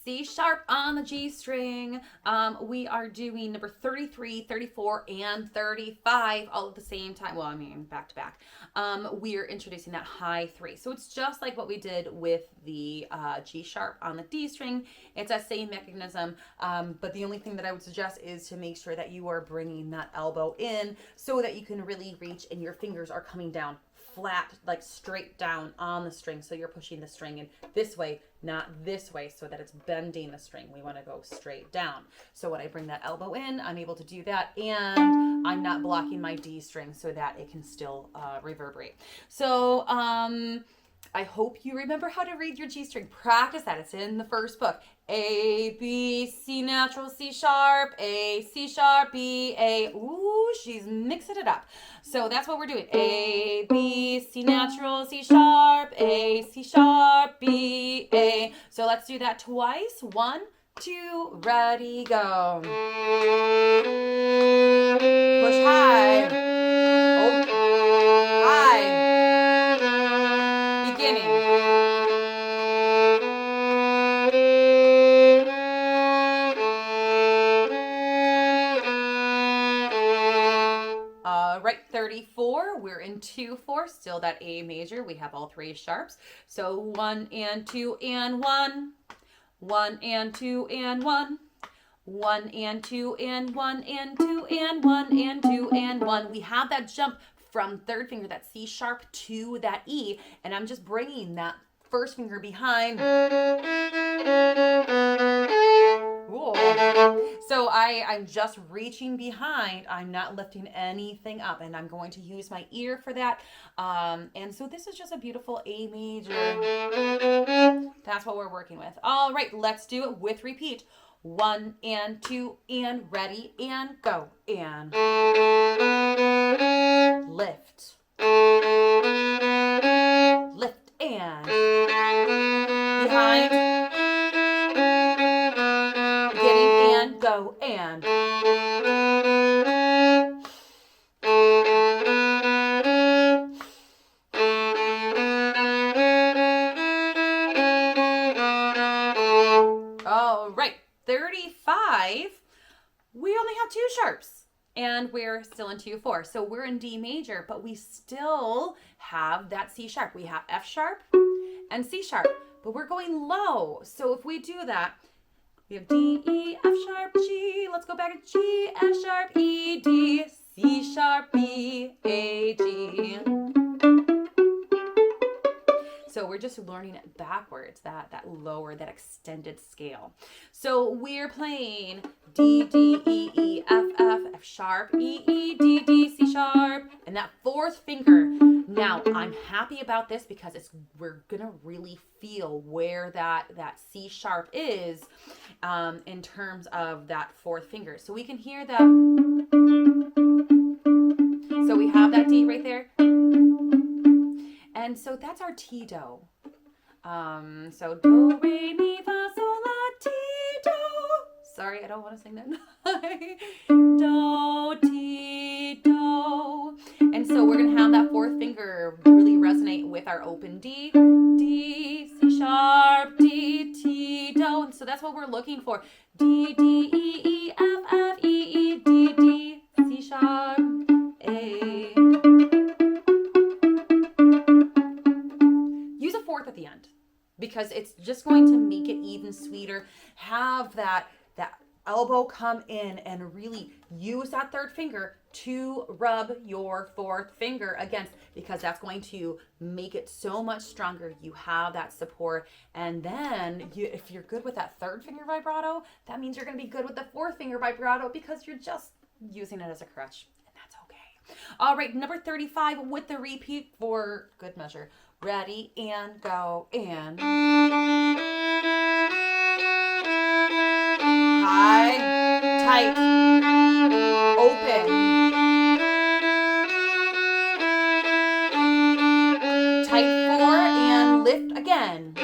C sharp on the G string. We are doing number 33, 34, and 35 all at the same time. Well, I mean, back to back. We are introducing that high 3. So it's just like what we did with the G sharp on the D string. It's that same mechanism, but the only thing that I would suggest is to make sure that you are bringing that elbow in so that you can really reach and your fingers are coming down flat, like straight down on the string. So you're pushing the string in this way, not this way, so that it's bending the string. We want to go straight down. So when I bring that elbow in, I'm able to do that, and I'm not blocking my D string so that it can still reverberate. So I hope you remember how to read your G string. Practice that. It's in the first book. A, B, C natural, C sharp, A, C sharp, B, A. Ooh, she's mixing it up. So that's what we're doing. A, B, C natural, C sharp, A, C sharp, B, A. So let's do that twice. 1, 2, ready, go. Push high. Oh, high. Beginning. Right, 34, we're in 2/4, still that A major. We have all 3 sharps. So 1 and 2 and 1, 1 and 2 and 1, 1 and 2 and 1 and 2 and 1 and 2 and 1. We have that jump from third finger, that C sharp, to that E, and I'm just bringing that first finger behind. Whoa. So I'm just reaching behind. I'm not lifting anything up, and I'm going to use my ear for that. And so this is just a beautiful A major. That's what we're working with. All right, let's do it with repeat. 1 and 2 and ready and go. And lift. Lift and behind. Beginning and go and. All right, 35. We only have 2 sharps. And we're still in 2/4. So we're in D major, but we still have that C sharp. We have F sharp and C sharp, but we're going low. So if we do that, we have D, E, F sharp, G. Let's go back to G, F sharp, E, D, C sharp, B, A, G. So we're just learning it backwards, that lower, that extended scale. So we're playing D, D, E, E, F, F, F sharp, E, E, D, D, C sharp, and that fourth finger. Now, I'm happy about this because we're going to really feel where that C sharp is in terms of that fourth finger. So we can hear that. So we have that D right there. And so that's our T do. So do, re, mi, fa, sol, la, ti, do. Sorry, I don't want to sing that. Do, ti, do. And so we're going to have that fourth finger really resonate with our open D. D, C sharp, D, T, do. And so that's what we're looking for. D, D, E, E, F, F, E, E, D, D, C sharp, A. Use a fourth at the end because it's just going to make it even sweeter. Have that elbow come in and really use that third finger to rub your fourth finger against, because that's going to make it so much stronger. You have that support, and then if you're good with that third finger vibrato, that means you're going to be good with the fourth finger vibrato because you're just using it as a crutch, and that's okay. All right, number 35 with the repeat for good measure. Ready and go and high, tight, open, tight 4 and lift again.